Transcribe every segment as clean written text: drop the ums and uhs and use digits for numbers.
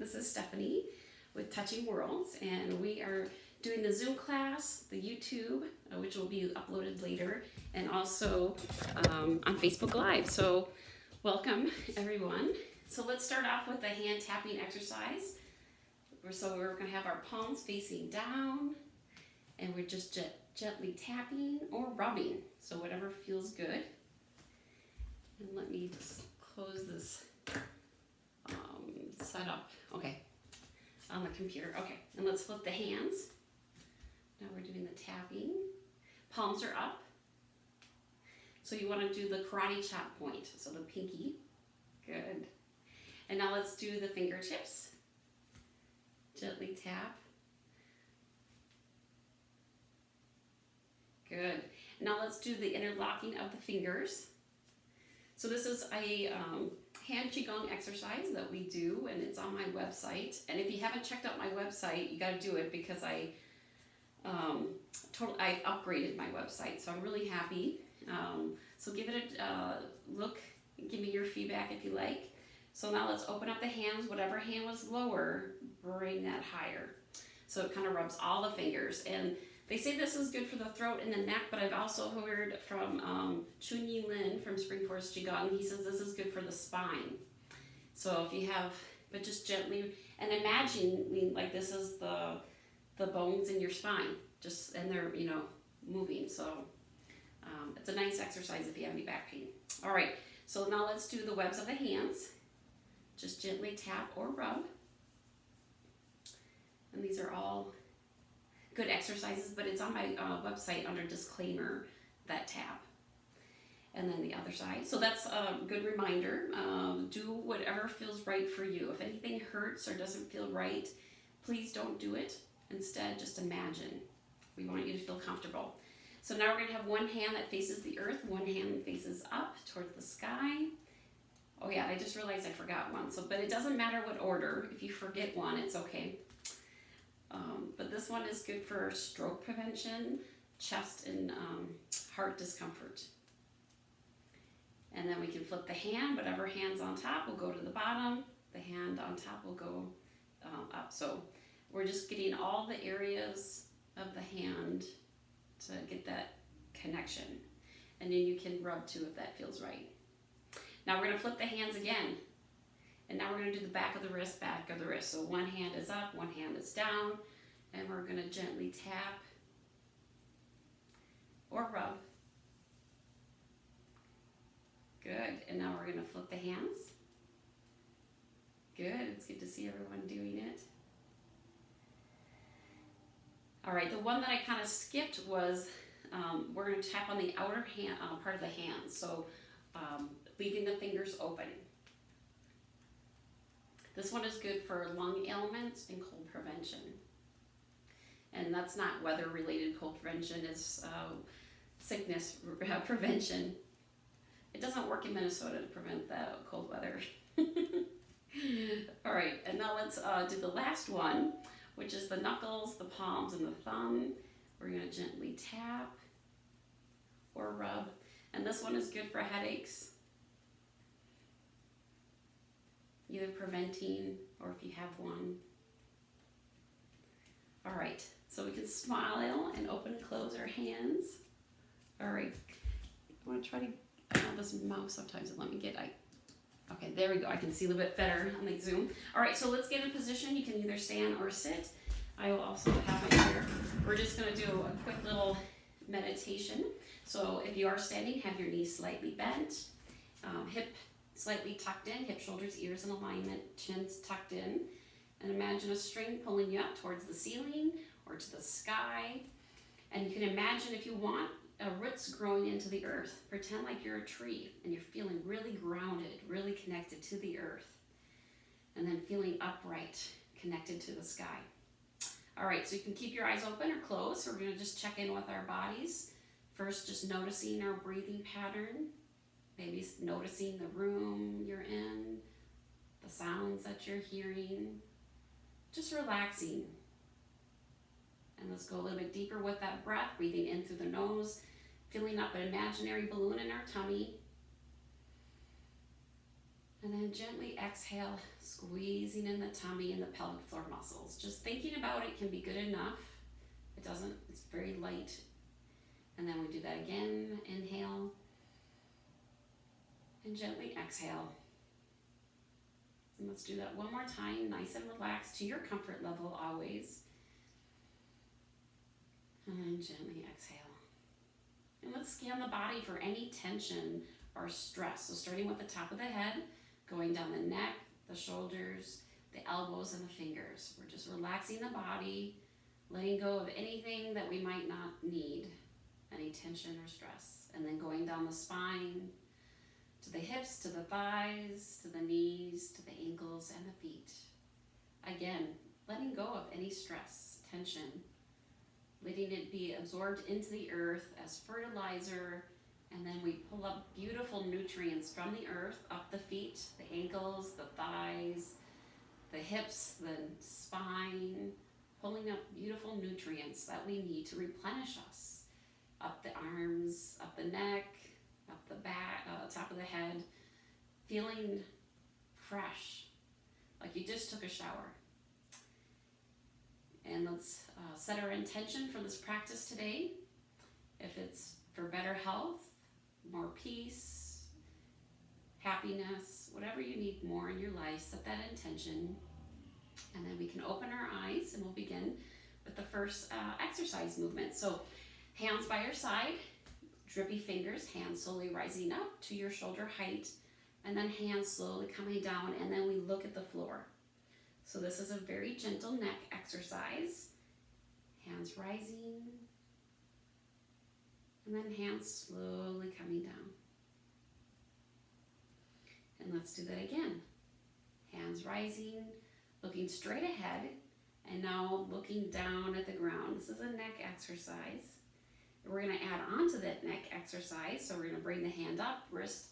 This is Stephanie with Touching Worlds, and we are doing the Zoom class, the YouTube, which will be uploaded later, and also on Facebook Live. So welcome everyone. So let's start off with the hand tapping exercise. So we're going to have our palms facing down, and we're just gently tapping or rubbing, so whatever feels good. And let me just close this setup. Okay, on the computer. Okay, and let's flip the hands. Now we're doing the tapping. Palms are up. So you want to do the karate chop point, so the pinky. Good. And now let's do the fingertips. Gently tap. Good. Now let's do the interlocking of the fingers. So this is a hand qigong exercise that we do, and it's on my website. And if you haven't checked out my website, you got to do it because I upgraded my website, so I'm really happy. So give it a look. Give me your feedback if you like. So now let's open up the hands. Whatever hand was lower, bring that higher. So it kind of rubs all the fingers. And they say this is good for the throat and the neck, but I've also heard from Chun-Yi Lin from Spring Forest Qigong. He says this is good for the spine. So if you have, but just gently, and imagine like this is the bones in your spine, just, and they're, moving. So it's a nice exercise if you have any back pain. All right, so now let's do the webs of the hands. Just gently tap or rub. And these are all good exercises, but it's on my website under disclaimer, that tab. And then the other side. So that's a good reminder. Do whatever feels right for you. If anything hurts or doesn't feel right, please don't do it. Instead, just imagine. We want you to feel comfortable. So now we're going to have one hand that faces the earth, one hand that faces up towards the sky. Oh yeah, I just realized I forgot one. So, but it doesn't matter what order. If you forget one, it's okay. But this one is good for stroke prevention, chest and heart discomfort. And then we can flip the hand. Whatever hand's on top will go to the bottom. The hand on top will go up. So we're just getting all the areas of the hand to get that connection. And then you can rub too if that feels right. Now we're going to flip the hands again. And now we're going to do the back of the wrist, back of the wrist. So one hand is up, one hand is down. And we're going to gently tap or rub. Good. And now we're going to flip the hands. Good. It's good to see everyone doing it. All right. The one that I kind of skipped was we're going to tap on the outer hand, part of the hand. So leaving the fingers open. This one is good for lung ailments and cold prevention. And that's not weather-related cold prevention, it's sickness prevention. It doesn't work in Minnesota to prevent the cold weather. All right, and now let's do the last one, which is the knuckles, the palms, and the thumb. We're going to gently tap or rub. And this one is good for headaches, either preventing or if you have one. All right, so we can smile and open and close our hands. All right, I want to try to, I have this mouse sometimes, let me get, okay, there we go. I can see a little bit better on the Zoom. All right, so let's get in position. You can either stand or sit. I will also have my here. We're just gonna do a quick little meditation. So if you are standing, have your knees slightly bent, hip slightly tucked in, hip, shoulders, ears in alignment, chins tucked in. And imagine a string pulling you up towards the ceiling or to the sky. And you can imagine, if you want, roots growing into the earth. Pretend like you're a tree and you're feeling really grounded, really connected to the earth. And then feeling upright, connected to the sky. All right, so you can keep your eyes open or closed. So we're going to just check in with our bodies. First, just noticing our breathing pattern. Maybe noticing the room you're in, the sounds that you're hearing. Just relaxing. And let's go a little bit deeper with that breath, breathing in through the nose, filling up an imaginary balloon in our tummy. And then gently exhale, squeezing in the tummy and the pelvic floor muscles. Just thinking about it can be good enough. It's very light. And then we do that again. Inhale. And gently exhale. And let's do that one more time, nice and relaxed to your comfort level always. And then gently exhale. And let's scan the body for any tension or stress. So starting with the top of the head, going down the neck, the shoulders, the elbows, and the fingers. We're just relaxing the body, letting go of anything that we might not need, any tension or stress. And then going down the spine, to the hips, to the thighs, to the knees, to the ankles, and the feet. Again, letting go of any stress, tension, letting it be absorbed into the earth as fertilizer, and then we pull up beautiful nutrients from the earth, up the feet, the ankles, the thighs, the hips, the spine, pulling up beautiful nutrients that we need to replenish us. Up the arms, up the neck, up the back, top of the head, feeling fresh, like you just took a shower. And let's set our intention for this practice today. If it's for better health, more peace, happiness, whatever you need more in your life, set that intention. And then we can open our eyes and we'll begin with the first exercise movement. So hands by your side, drippy fingers, hands slowly rising up to your shoulder height, and then hands slowly coming down, and then we look at the floor. So this is a very gentle neck exercise. Hands rising, and then hands slowly coming down. And let's do that again. Hands rising, looking straight ahead, and now looking down at the ground. This is a neck exercise. We're going to add on to that neck exercise. So we're going to bring the hand up, wrist.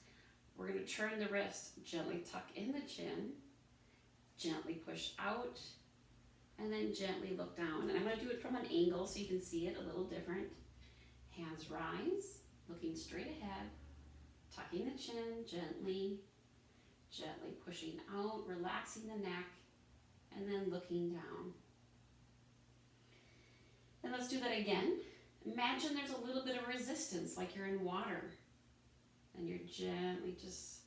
We're going to turn the wrist, gently tuck in the chin, gently push out, and then gently look down. And I'm going to do it from an angle so you can see it a little different. Hands rise, looking straight ahead, tucking the chin, gently pushing out, relaxing the neck, and then looking down. And let's do that again. Imagine there's a little bit of resistance, like you're in water, and you're gently just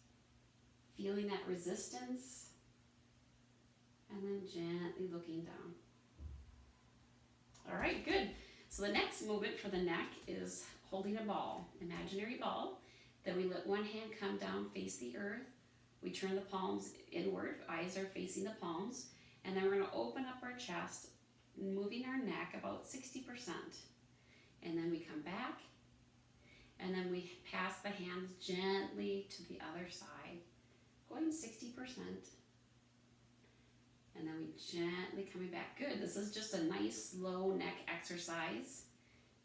feeling that resistance, and then gently looking down. All right, good. So the next movement for the neck is holding a ball, imaginary ball. Then we let one hand come down, face the earth. We turn the palms inward, eyes are facing the palms, and then we're going to open up our chest, moving our neck about 60%. And then we come back, and then we pass the hands gently to the other side, going 60%. And then we gently coming back. Good. This is just a nice slow neck exercise.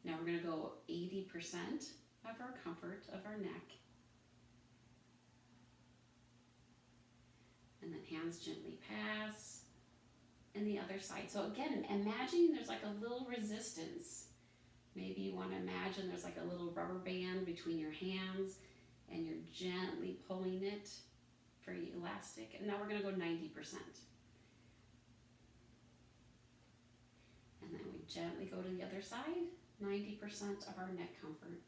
Now we're going to go 80% of our comfort of our neck. And then hands gently pass. And the other side. So again, imagine there's like a little resistance. Maybe you want to imagine there's like a little rubber band between your hands and you're gently pulling it for elastic. And now we're going to go 90%. And then we gently go to the other side, 90% of our neck comfort.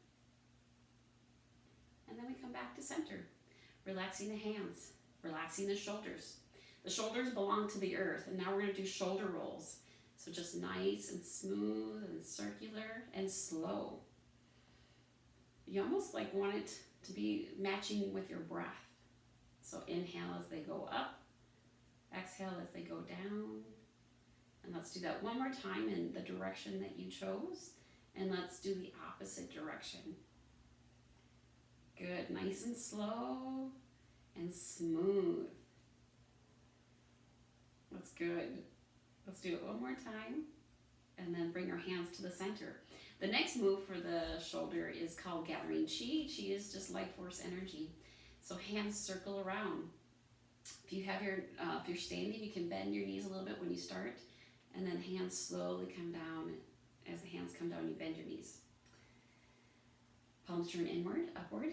And then we come back to center, relaxing the hands, relaxing the shoulders. The shoulders belong to the earth, and now we're going to do shoulder rolls. So just nice and smooth and circular and slow. You almost like want it to be matching with your breath. So inhale as they go up, exhale as they go down. And let's do that one more time in the direction that you chose. And let's do the opposite direction. Good, nice and slow and smooth. That's good. Let's do it one more time. And then bring our hands to the center. The next move for the shoulder is called gathering chi. Chi is just life force energy. So hands circle around. If you have your, if you're standing, you can bend your knees a little bit when you start. And then hands slowly come down. As the hands come down, you bend your knees. Palms turn inward, upward.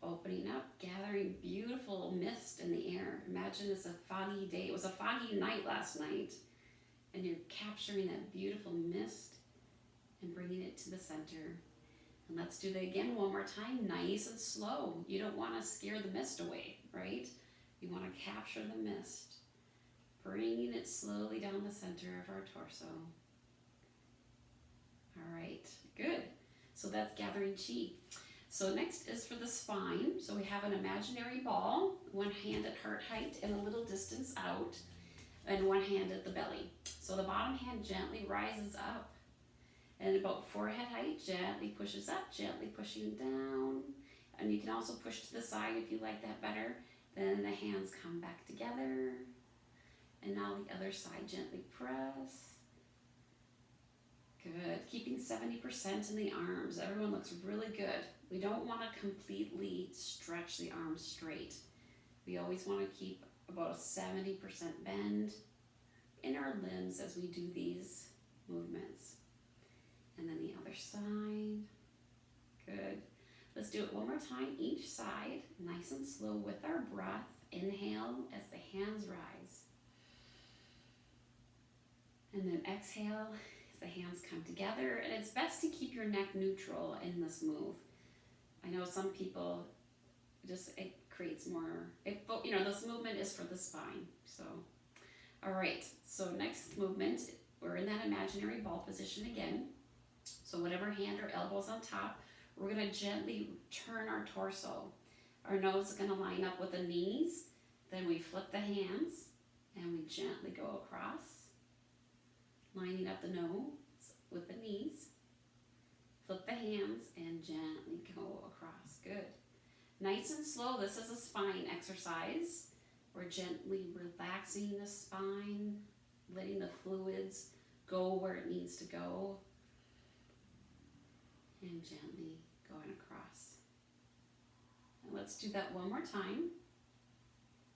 Opening up, gathering beautiful mist in the air. Imagine it's a foggy day. It was a foggy night last night, and you're capturing that beautiful mist and bringing it to the center. And let's do that again one more time, nice and slow. You don't want to scare the mist away, right? You want to capture the mist, bringing it slowly down the center of our torso. All right, good. So that's gathering chi. So next is for the spine. So we have an imaginary ball, one hand at heart height and a little distance out, and one hand at the belly. So the bottom hand gently rises up, and about forehead height, gently pushes up, gently pushing down. And you can also push to the side if you like that better. Then the hands come back together. And now the other side, gently press. Good, keeping 70% in the arms. Everyone looks really good. We don't want to completely stretch the arms straight. We always want to keep about a 70% bend in our limbs as we do these movements. And then the other side. Good. Let's do it one more time, each side, nice and slow with our breath. Inhale as the hands rise. And then exhale as the hands come together. And it's best to keep your neck neutral in this move. I know some people, it creates more, this movement is for the spine. So, all right, so next movement, we're in that imaginary ball position again. So whatever hand or elbow's on top, we're gonna gently turn our torso. Our nose is gonna line up with the knees. Then we flip the hands and we gently go across, lining up the nose with the knees. Flip the hands and gently go across. Good. Nice and slow. This is a spine exercise. We're gently relaxing the spine, letting the fluids go where it needs to go, and gently going across. And let's do that one more time.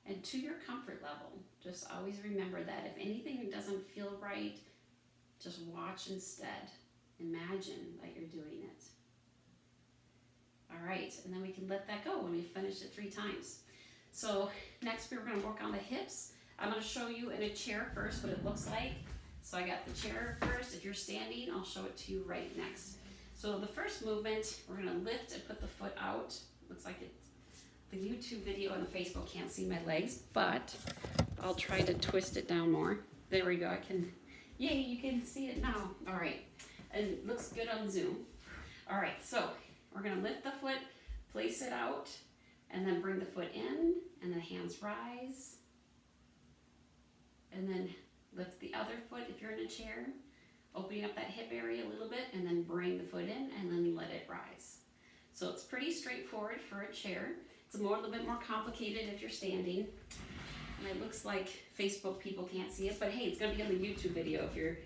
And to your comfort level, just always remember that if anything doesn't feel right, just watch instead. Imagine that you're doing it. All right, and then we can let that go when we finish it 3 times. So next we're going to work on the hips. I'm going to show you in a chair first what it looks like. So I got the chair first. If you're standing, I'll show it to you right next. So the first movement, we're going to lift and put the foot out. Looks like it's the YouTube video and the Facebook can't see my legs, but I'll try to twist it down more. There we go. Yay, you can see it now. All right, and it looks good on Zoom. All right, so we're going to lift the foot, place it out, and then bring the foot in, and the hands rise. And then lift the other foot if you're in a chair, opening up that hip area a little bit, and then bring the foot in, and then let it rise. So it's pretty straightforward for a chair. It's a little bit more complicated if you're standing. And it looks like Facebook people can't see it, but hey, it's going to be on the YouTube video if you're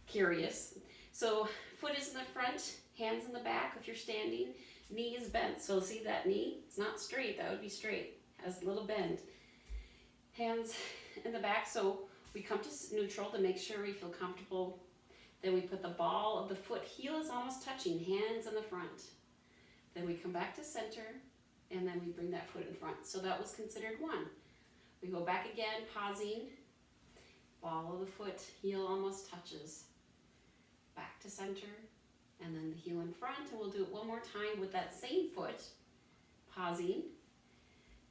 curious. So foot is in the front, hands in the back if you're standing, knee is bent. So see that knee? It's not straight, that would be straight. It has a little bend. Hands in the back, so we come to neutral to make sure we feel comfortable. Then we put the ball of the foot, heel is almost touching, hands in the front. Then we come back to center, and then we bring that foot in front. So that was considered 1. We go back again, pausing, ball of the foot, heel almost touches. Back to center, and then the heel in front, and we'll do it one more time with that same foot, pausing,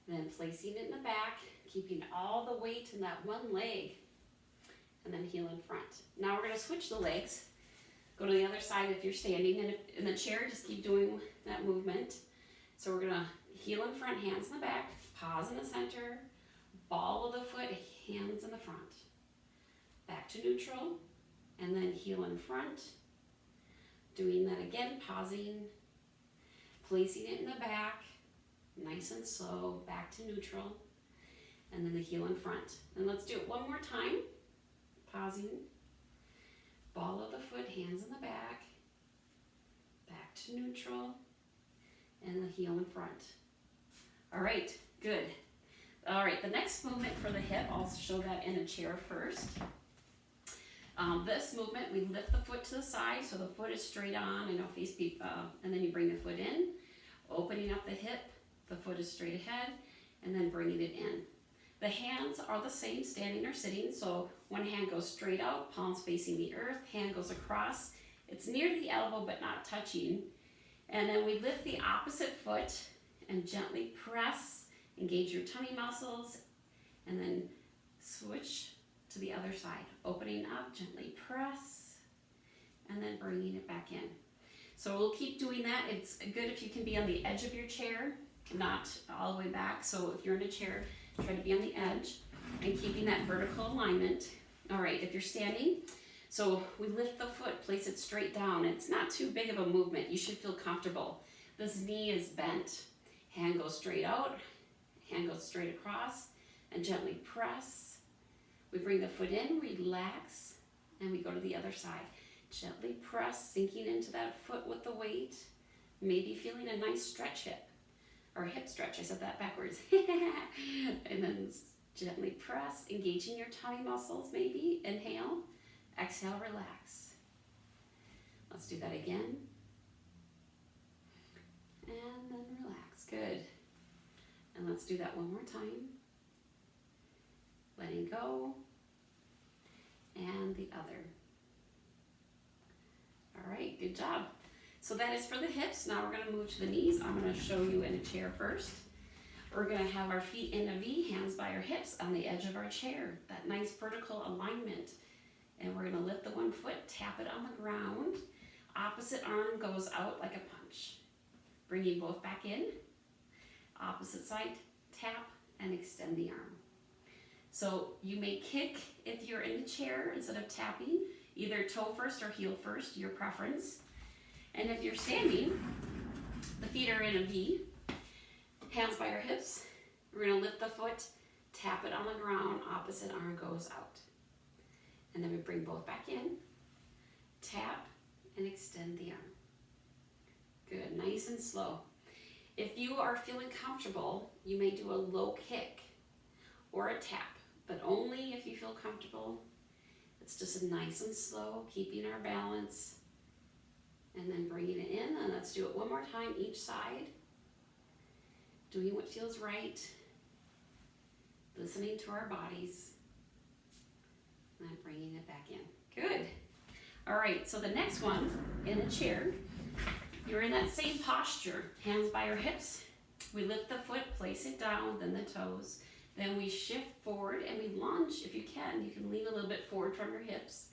then placing it in the back, keeping all the weight in that one leg, and then heel in front. Now we're going to switch the legs. Go to the other side if you're standing, and in the chair, just keep doing that movement. So we're going to heel in front, hands in the back, pause in the center, ball of the foot, hands in the front. Back to neutral, and then heel in front. Doing that again, pausing, placing it in the back, nice and slow, back to neutral, and then the heel in front. And let's do it one more time, pausing, ball of the foot, hands in the back to neutral, and the heel in front. All right, good. All right, the next movement for the hip, I'll show that in a chair first. This movement, we lift the foot to the side, so the foot is straight on, and then you bring the foot in, opening up the hip, The foot is straight ahead, and then bringing it in. The hands are the same, standing or sitting, so one hand goes straight out, palms facing the earth, hand goes across. It's near the elbow but not touching. And then we lift the opposite foot and gently press, engage your tummy muscles, and then switch to the other side. Opening up, gently press, and then bringing it back in. So we'll keep doing that. It's good if you can be on the edge of your chair, not all the way back. So if you're in a chair, try to be on the edge and keeping that vertical alignment. All right, if you're standing, so we lift the foot, place it straight down. It's not too big of a movement. You should feel comfortable. This knee is bent. Hand goes straight out, hand goes straight across, and gently press. We bring the foot in, relax, and we go to the other side. Gently press, sinking into that foot with the weight. Maybe feeling a nice stretch hip, or hip stretch, I said that backwards. And then gently press, engaging your tummy muscles maybe. Inhale, exhale, relax. Let's do that again. And then relax, good. And let's do that one more time. Letting go, and the other. All right, good job. So that is for the hips. Now we're going to move to the knees. I'm going to show you in a chair first. We're going to have our feet in a V, hands by our hips on the edge of our chair. That nice vertical alignment. And we're going to lift the one foot, tap it on the ground. Opposite arm goes out like a punch. Bringing both back in. Opposite side, tap and extend the arm. So you may kick if you're in a chair instead of tapping, either toe first or heel first, your preference. And if you're standing, the feet are in a V, hands by our hips. We're going to lift the foot, tap it on the ground, opposite arm goes out. And then we bring both back in, tap and extend the arm. Good, nice and slow. If you are feeling comfortable, you may do a low kick or a tap, but only if you feel comfortable. It's just nice and slow, keeping our balance, and then bringing it in. And let's do it one more time, each side. Doing what feels right, listening to our bodies, and then bringing it back in. Good. All right, so the next one, in a chair, you're in that same posture, hands by our hips. We lift the foot, place it down, then the toes. Then we shift forward and we lunge. If you can lean a little bit forward from your hips.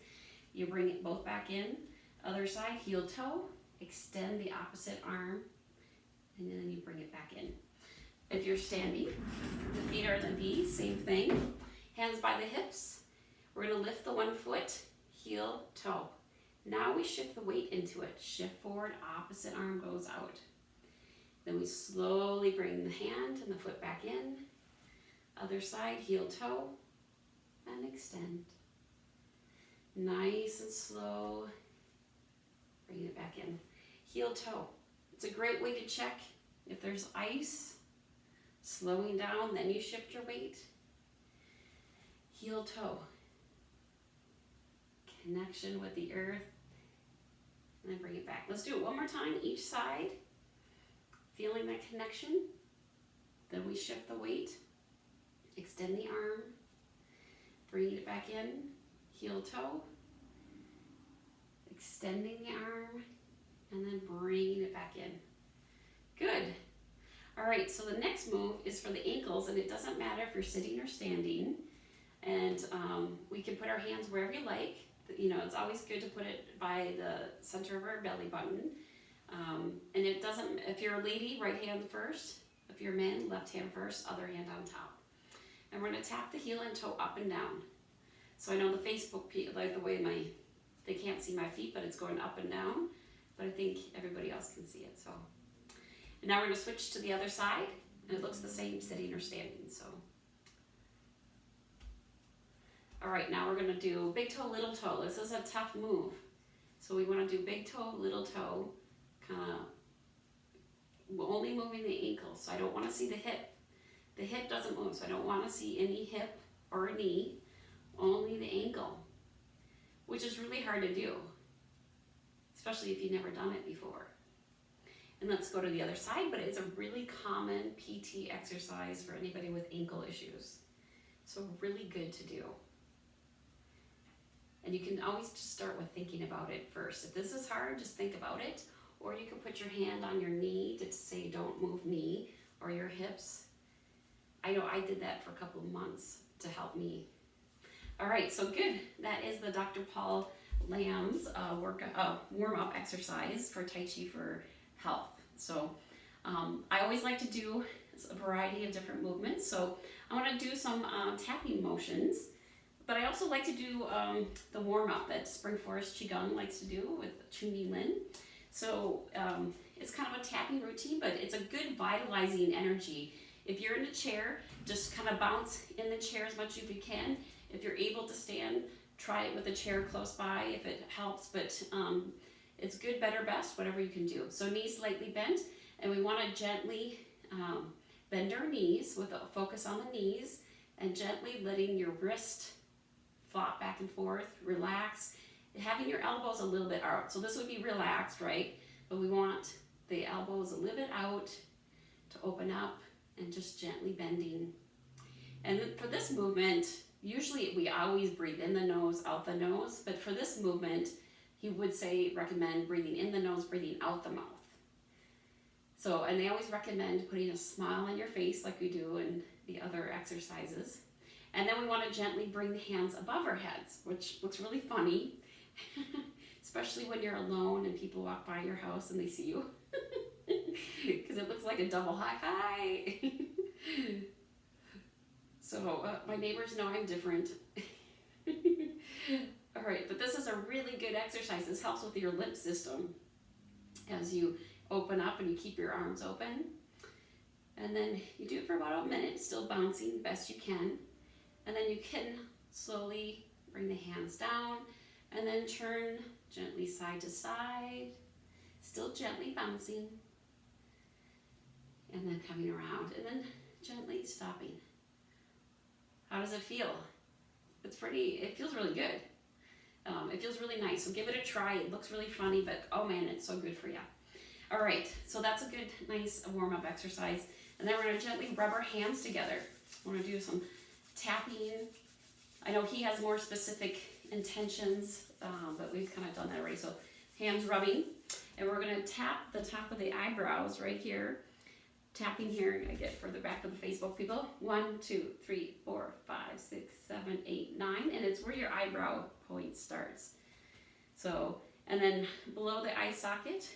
You bring it both back in. Other side, heel toe, extend the opposite arm, and then you bring it back in. If you're standing, the feet are in the V, same thing. Hands by the hips. We're gonna lift the one foot, heel, toe. Now we shift the weight into it. Shift forward, opposite arm goes out. Then we slowly bring the hand and the foot back in. Other side, heel, toe, and extend. Nice and slow. Bring it back in. Heel, toe. It's a great way to check if there's ice. Slowing down, then you shift your weight. Heel, toe. Connection with the earth. And then bring it back. Let's do it one more time, each side. Feeling that connection. Then we shift the weight. Extend the arm. Bring it back in. Heel, toe. Extending the arm. And then bringing it back in. Good. All right, so the next move is for the ankles, and it doesn't matter if you're sitting or standing. And we can put our hands wherever you like. You know, it's always good to put it by the center of our belly button. And it doesn't, if you're a lady, right hand first. If you're a man, left hand first, other hand on top. And we're gonna tap the heel and toe up and down. So I know the Facebook people, like the way they can't see my feet, but it's going up and down. But I think everybody else can see it, so. And now we're gonna switch to the other side, and it looks the same sitting or standing, so. All right, now we're gonna do big toe, little toe. This is a tough move. So we wanna do big toe, little toe, kinda only moving the ankle. So I don't wanna see the hip. The hip doesn't move, so I don't wanna see any hip or knee, only the ankle, which is really hard to do, especially if you've never done it before. And let's go to the other side, but it's a really common PT exercise for anybody with ankle issues. So really good to do. And you can always just start with thinking about it first. If this is hard, just think about it. Or you can put your hand on your knee to say don't move knee, or your hips. I know I did that for a couple of months to help me. All right, so good. That is the Dr. Paul Lamb's warm-up exercise for Tai Chi for health. So I always like to do a variety of different movements. So I want to do some tapping motions, but I also like to do the warm-up that Spring Forest Qigong likes to do with Chun-Yi Lin. So it's kind of a tapping routine, but it's a good vitalizing energy. If you're in a chair, just kind of bounce in the chair as much as you can. If you're able to stand, try it with a chair close by if it helps, but it's good, better, best, whatever you can do. So knees slightly bent, and we want to gently bend our knees with a focus on the knees, and gently letting your wrist flop back and forth, relax, having your elbows a little bit out. So this would be relaxed, right? But we want the elbows a little bit out to open up and just gently bending. And then for this movement, usually we always breathe in the nose, out the nose, but for this movement, he would recommend breathing in the nose, breathing out the mouth. So, and they always recommend putting a smile on your face like we do in the other exercises. And then we want to gently bring the hands above our heads, which looks really funny, especially when you're alone and people walk by your house and they see you, because it looks like a double hi. So my neighbors know I'm different. All right, but this is a really good exercise. This helps with your lymph system as you open up and you keep your arms open. And then you do it for about a minute, still bouncing the best you can. And then you can slowly bring the hands down and then turn gently side to side, still gently bouncing. And then coming around and then gently stopping. How does it feel? It feels really good. It feels really nice, so give it a try. It looks really funny, but oh man, it's so good for you. All right, so that's a good, nice warm-up exercise. And then we're gonna gently rub our hands together. We're gonna do some tapping. I know he has more specific intentions, but we've kind of done that already. So hands rubbing, and we're gonna tap the top of the eyebrows right here. Tapping here, I get further back for the Facebook people. 1, 2, 3, 4, 5, 6, 7, 8, 9, and it's where your eyebrow point starts. So, and then below the eye socket,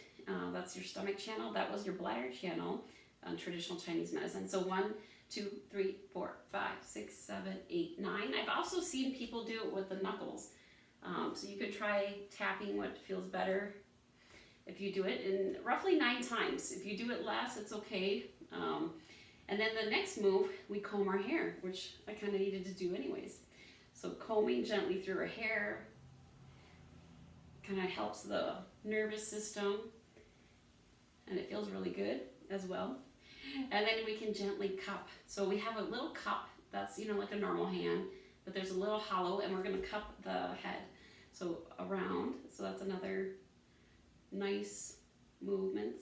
that's your stomach channel. That was your bladder channel on traditional Chinese medicine. So 1, 2, 3, 4, 5, 6, 7, 8, 9. I've also seen people do it with the knuckles. So you could try tapping what feels better if you do it in roughly 9 times. If you do it less, it's okay. And then the next move, we comb our hair, which I kind of needed to do anyways. So combing gently through our hair kind of helps the nervous system, and it feels really good as well. And then we can gently cup. So we have a little cup that's, like a normal hand, but there's a little hollow, and we're going to cup the head. So around, so that's another nice movement.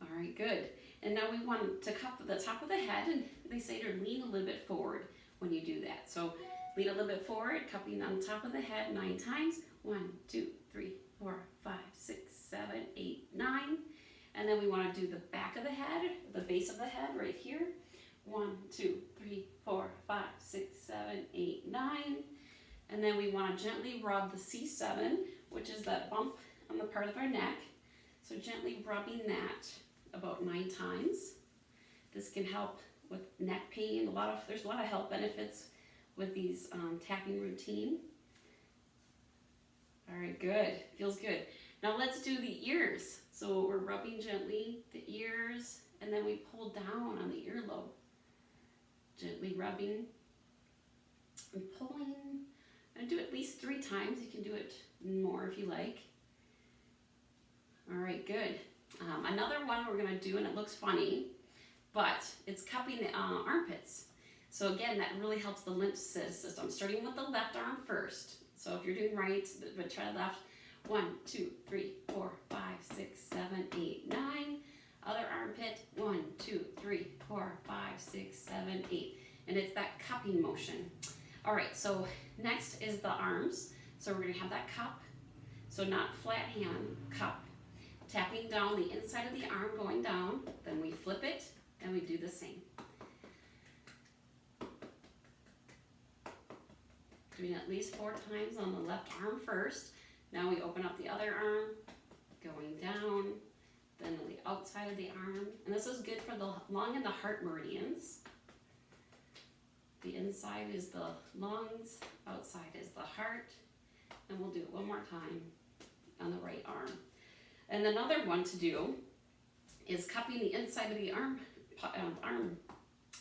All right, good. And now we want to cup the top of the head, and they say to lean a little bit forward when you do that. So lean a little bit forward, cupping on top of the head 9 times. 1, 2, 3, 4, 5, 6, 7, 8, 9. And then we want to do the back of the head, the base of the head right here. 1, 2, 3, 4, 5, 6, 7, 8, 9. And then we want to gently rub the C7, which is that bump on the part of our neck. So gently rubbing that about 9 times. This can help with neck pain. There's a lot of health benefits with these tapping routine. All right, good. Feels good. Now let's do the ears. So we're rubbing gently the ears, and then we pull down on the earlobe. Gently rubbing and pulling. And do it at least 3 times. You can do it more if you like. All right, good. Another one we're going to do, and it looks funny, but it's cupping the armpits. So again, that really helps the lymph system. Starting with the left arm first. So if you're doing right, but try left. 1, 2, 3, 4, 5, 6, 7, 8, 9. Other armpit, 1, 2, 3, 4, 5, 6, 7, 8. And it's that cupping motion. All right, so next is the arms. So we're gonna have that cup. So not flat hand, cup. Tapping down the inside of the arm going down, then we flip it and we do the same. Doing at least 4 times on the left arm first. Now we open up the other arm, going down, then on the outside of the arm. And this is good for the lung and the heart meridians. The inside is the lungs, outside is the heart. And we'll do it one more time on the right arm. And another one to do is cupping the inside of the arm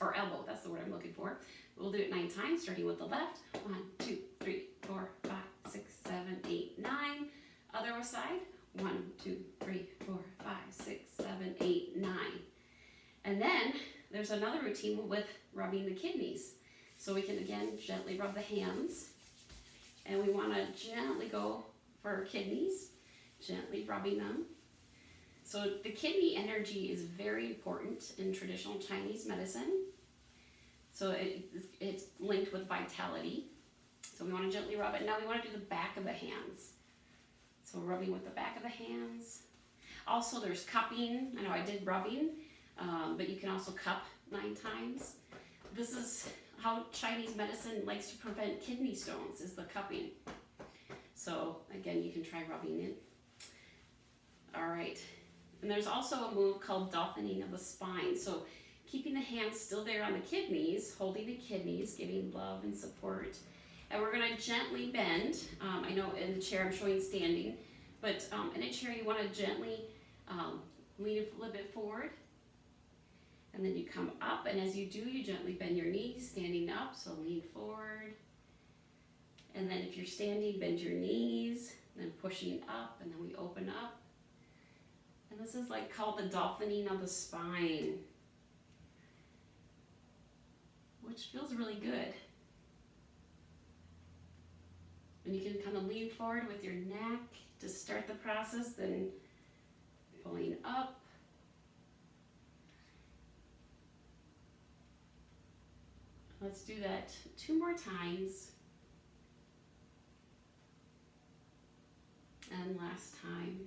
or elbow, that's the word I'm looking for. We'll do it 9 times, starting with the left. 1, 2, 3, 4, 5, 6, 7, 8, 9. Other side. 1, 2, 3, 4, 5, 6, 7, 8, 9. And then there's another routine with rubbing the kidneys. So we can again gently rub the hands. And we want to gently go for our kidneys, gently rubbing them. So the kidney energy is very important in traditional Chinese medicine. So it's linked with vitality. So we want to gently rub it. Now we want to do the back of the hands. So rubbing with the back of the hands. Also there's cupping. I know I did rubbing, but you can also cup 9 times. This is how Chinese medicine likes to prevent kidney stones, is the cupping. So again, you can try rubbing it. All right. And there's also a move called dolphining of the spine. So keeping the hands still there on the kidneys, holding the kidneys, giving love and support. And we're going to gently bend. I know in the chair I'm showing standing, but in a chair you want to gently lean a little bit forward. And then you come up, and as you do, you gently bend your knees, standing up, so lean forward. And then if you're standing, bend your knees, then pushing up, and then we open up. And this is like called the dolphining of the spine, which feels really good. And you can kind of lean forward with your neck to start the process, then pulling up. Let's do that 2 more times. And last time.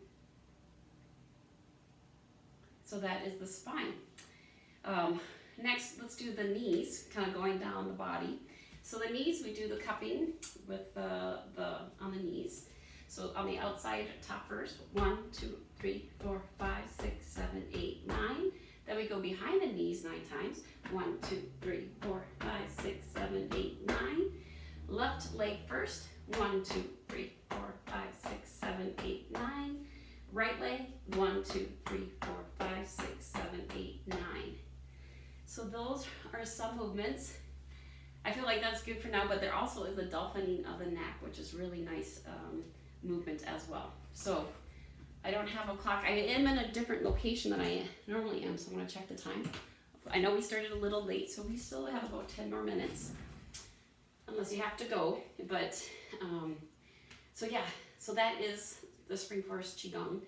So that is the spine. Next, let's do the knees, kind of going down the body. So the knees, we do the cupping with on the knees. So on the outside, top first, 1, 2, 3, 4, 5, 6, 7, 8, 9. Then we go behind the knees 9 times. 1, 2, 3, 4, 5, 6, 7, 8, 9. Left leg first. 1, 2, 3, 4, 5, 6, 7, 8, 9. Right leg. 1, 2, 3, 4, 5, 6, 7, 8, 9. So those are some movements. I feel like that's good for now, but there also is the dolphining of the neck, which is really nice movement as well. So I don't have a clock. I am in a different location than I normally am, so I'm going to check the time. I know we started a little late, so we still have about 10 more minutes, unless you have to go. But so yeah, so that is the Spring Forest Qigong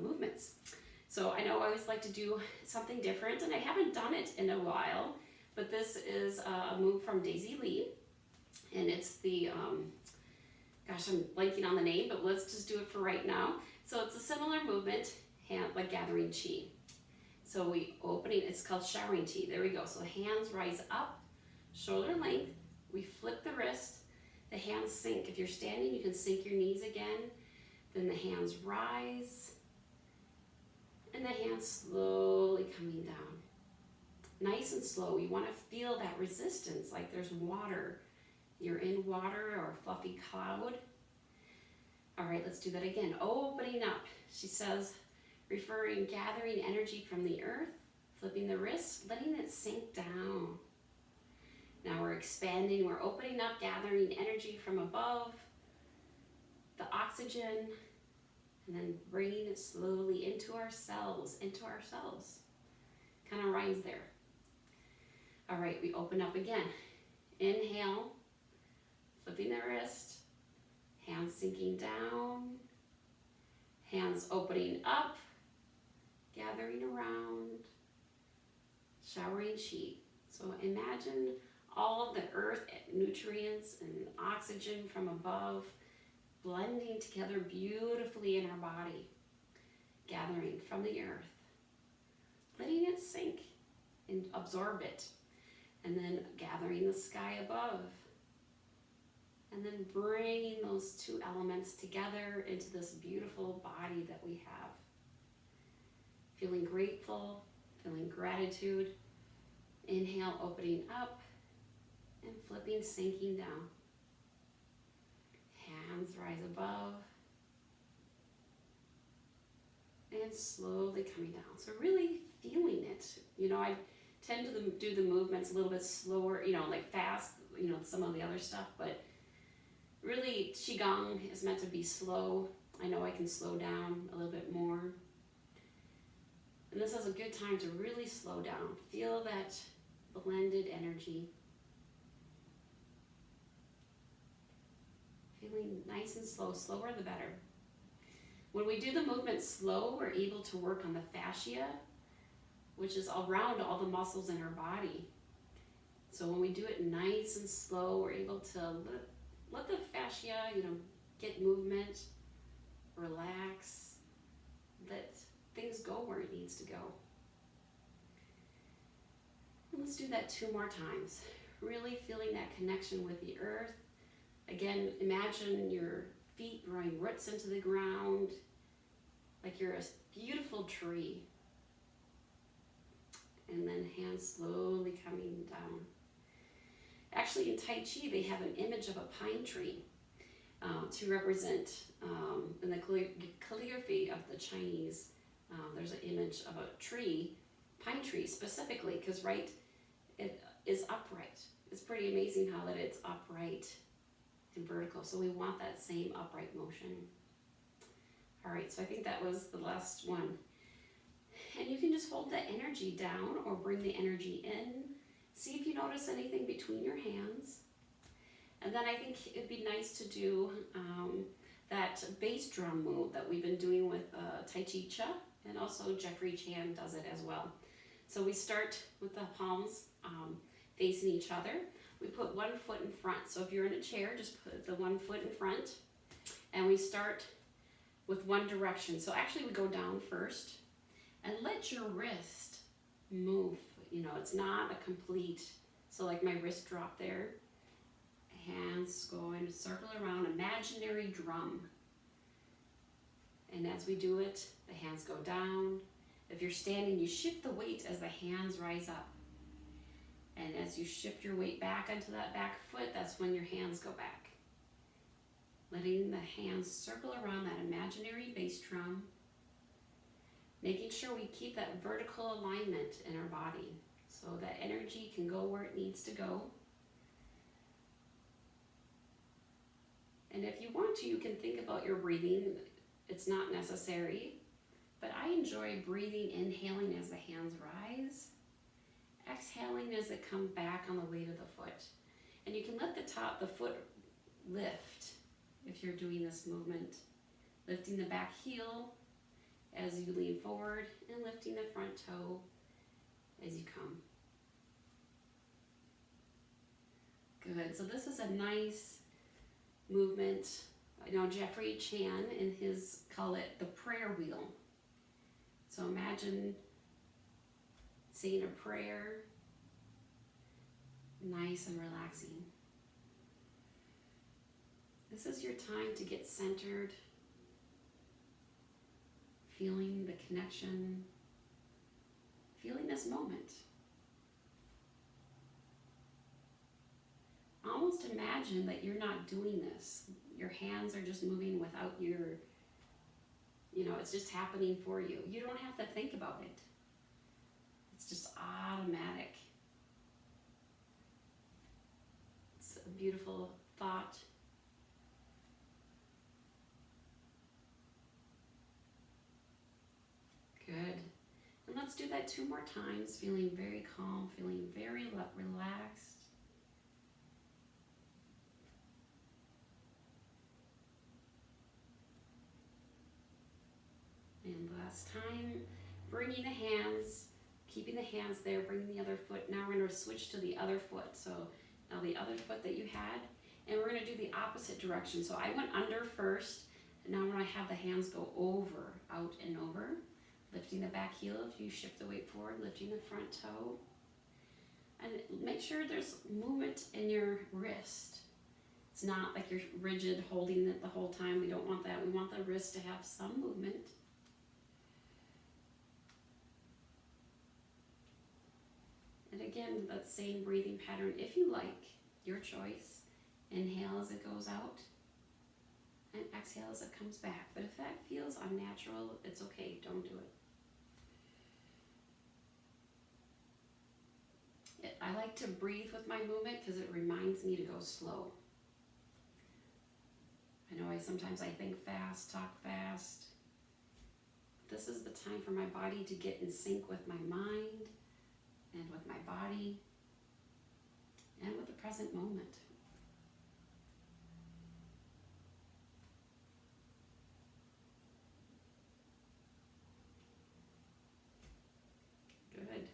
movements. So I know I always like to do something different, and I haven't done it in a while, but this is a move from Daisy Lee, and it's the, gosh, I'm blanking on the name, but let's just do it for right now. So it's a similar movement, like gathering chi. So we opening, it's called showering chi. There we go. So hands rise up, shoulder length. We flip the wrist. The hands sink. If you're standing, you can sink your knees again. Then the hands rise. And the hands slowly coming down. Nice and slow. You want to feel that resistance, like there's water. You're in water or a fluffy cloud. All right, let's do that again. Opening up. She says, referring, gathering energy from the earth, flipping the wrist, letting it sink down. Now we're expanding, we're opening up, gathering energy from above, the oxygen, and then bringing it slowly into ourselves, Kind of rhymes there. All right, we open up again. Inhale, flipping the wrist, hands sinking down, Hands opening up, gathering around, showering chi. So imagine all of the earth nutrients and oxygen from above blending together beautifully in our body, gathering from the earth, letting it sink and absorb it, and then gathering the sky above, and then bringing those two elements together into this beautiful body that we have. Feeling grateful, feeling gratitude. Inhale, opening up, and flipping, sinking down. Hands rise above, and slowly coming down. So really feeling it. You know, I tend to do the movements a little bit slower, you know, like fast, you know, some of the other stuff, but really Qigong is meant to be slow. I know I can slow down a little bit more. And this is a good time to really slow down. Feel that blended energy. Feeling nice and slow. Slower the better. When we do the movement slow, we're able to work on the fascia, which is around all the muscles in our body. So when we do it nice and slow, we're able to let the fascia, you know, get movement, relax, let things go where it needs to go. And let's do that 2 more times. Really feeling that connection with the earth. Again, imagine your feet growing roots into the ground, like you're a beautiful tree. And then hands slowly coming down. Actually, in Tai Chi, they have an image of a pine tree to represent, in the calligraphy of the Chinese, there's an image of a tree, pine tree specifically, because it is upright. It's pretty amazing how that it's upright and vertical. So we want that same upright motion. All right, so I think that was the last one. And you can just hold that energy down or bring the energy in. See if you notice anything between your hands. And then I think it'd be nice to do that bass drum move that we've been doing with Tai Chi Cha, and also Jeffery Chan does it as well. So we start with the palms facing each other. We put one foot in front. So if you're in a chair, just put the one foot in front. And we start with one direction. So actually we go down first. And let your wrist move. You know, it's not a complete, so like my wrist drop there. Hands going to circle around, imaginary drum. And as we do it, the hands go down. If you're standing, you shift the weight as the hands rise up. And as you shift your weight back onto that back foot, that's when your hands go back. Letting the hands circle around that imaginary bass drum. Making sure we keep that vertical alignment in our body so that energy can go where it needs to go. And if you want to, you can think about your breathing. It's not necessary, but I enjoy breathing, inhaling as the hands rise, exhaling as they come back on the weight of the foot. And you can let the foot lift if you're doing this movement, lifting the back heel as you lean forward and lifting the front toe as you come. Good, so this is a nice movement. I know Jeffery Chan in his, call it the prayer wheel. So imagine saying a prayer, nice and relaxing. This is your time to get centered, feeling the connection, feeling this moment. Almost imagine that you're not doing this. Your hands are just moving without your, it's just happening for you. You don't have to think about it. It's just automatic. It's a beautiful thought. Good. And let's do that 2 more times, feeling very calm, feeling very relaxed. last time. Bringing the hands, keeping the hands there, bringing the other foot. Now we're going to switch to the other foot. So now the other foot that you had, and we're going to do the opposite direction. So I went under first, and now when I have the hands go over, out and over, lifting the back heel if you shift the weight forward, lifting the front toe. And make sure there's movement in your wrist. It's not like you're rigid holding it the whole time. We don't want that. We want the wrist to have some movement. And again, that same breathing pattern, if you like, your choice. Inhale as it goes out, and exhale as it comes back. But if that feels unnatural, it's okay, don't do it. I like to breathe with my movement because it reminds me to go slow. I know sometimes I think fast, talk fast. This is the time for my body to get in sync with my mind and with my body and with the present moment. Good.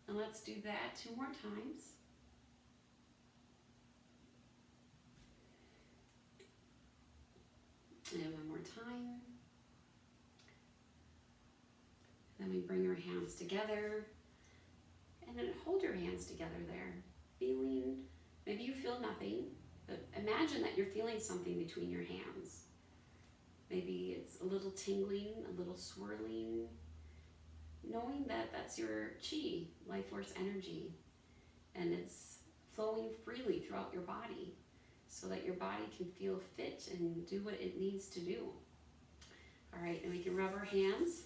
And let's do that 2 more times. And 1 more time. Then we bring our hands together. And then hold your hands together there. Feeling, maybe you feel nothing, but imagine that you're feeling something between your hands. Maybe it's a little tingling, a little swirling. Knowing that that's your chi, life force energy. And it's flowing freely throughout your body so that your body can feel fit and do what it needs to do. All right, and we can rub our hands.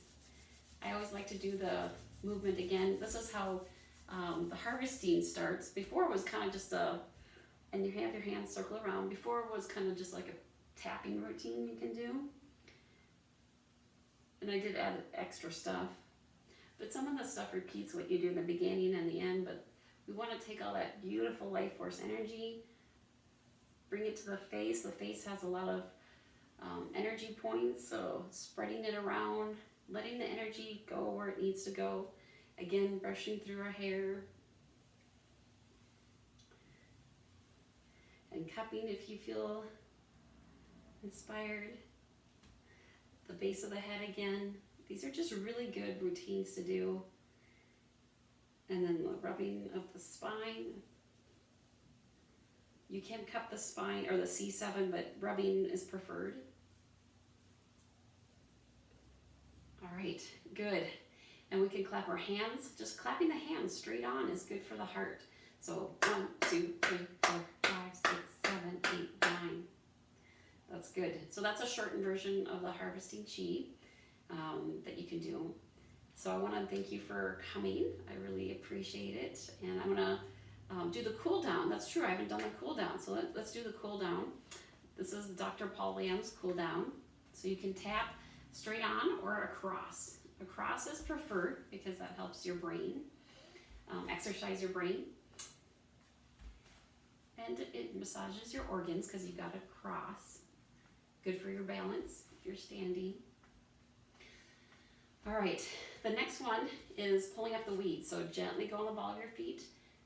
I always like to do the movement again. This is how the harvesting starts. Before it was kind of just and you have your hands circle around. Before it was kind of just like a tapping routine you can do. And I did add extra stuff. But some of the stuff repeats what you do in the beginning and the end, but we want to take all that beautiful life force energy, bring it to the face. The face has a lot of energy points, so spreading it around, letting the energy go where it needs to go. Again, brushing through our hair. And cupping if you feel inspired. The base of the head again. These are just really good routines to do. And then the rubbing of the spine. You can cup the spine or the C7, but rubbing is preferred. All right, good. And we can clap our hands. Just clapping the hands straight on is good for the heart. So 1, 2, 3, 4, 5, 6, 7, 8, 9. That's good. So that's a shortened version of the harvesting chi that you can do. So I want to thank you for coming. I really appreciate it. And I'm going to do the cool down. That's true, I haven't done the cool down. So let's do the cool down. This is Dr. Paul Lamb's cool down. So you can tap straight on or across. Across is preferred because that helps your brain, exercise your brain. And it massages your organs because you've got a cross. Good for your balance if you're standing. All right, the next one is pulling up the weeds. So gently go on the ball of your feet,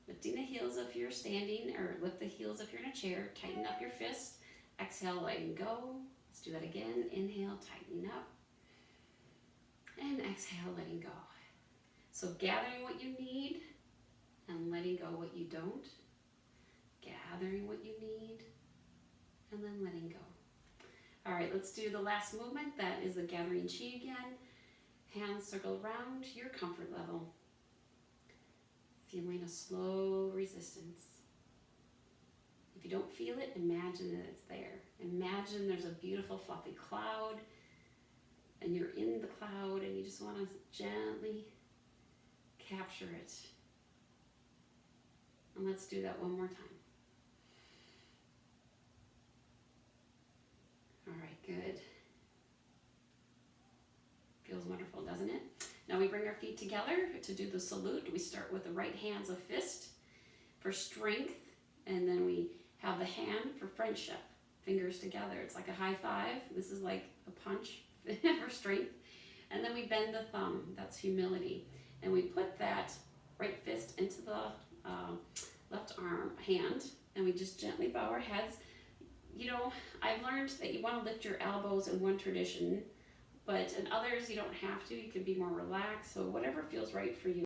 lifting the heels if you're standing, or lift the heels if you're in a chair. Tighten up your fist. Exhale, letting go. Let's do that again. Inhale, tightening up. And exhale, letting go. So gathering what you need and letting go what you don't. Gathering what you need and then letting go. All right, let's do the last movement. That is the gathering chi again. Hands circle around your comfort level. Feeling a slow resistance. If you don't feel it, imagine that it's there. Imagine there's a beautiful fluffy cloud and you're in the cloud and you just want to gently capture it. And let's do that one more time. All right, good. Feels wonderful, doesn't it? Now we bring our feet together to do the salute. We start with the right hand's a fist for strength, and then we have the hand for friendship. Fingers together. It's like a high five. This is like a punch for strength. And then we bend the thumb, that's humility. And we put that right fist into the left hand, and we just gently bow our heads. You know, I've learned that you want to lift your elbows in one tradition, but in others you don't have to. You can be more relaxed, so whatever feels right for you.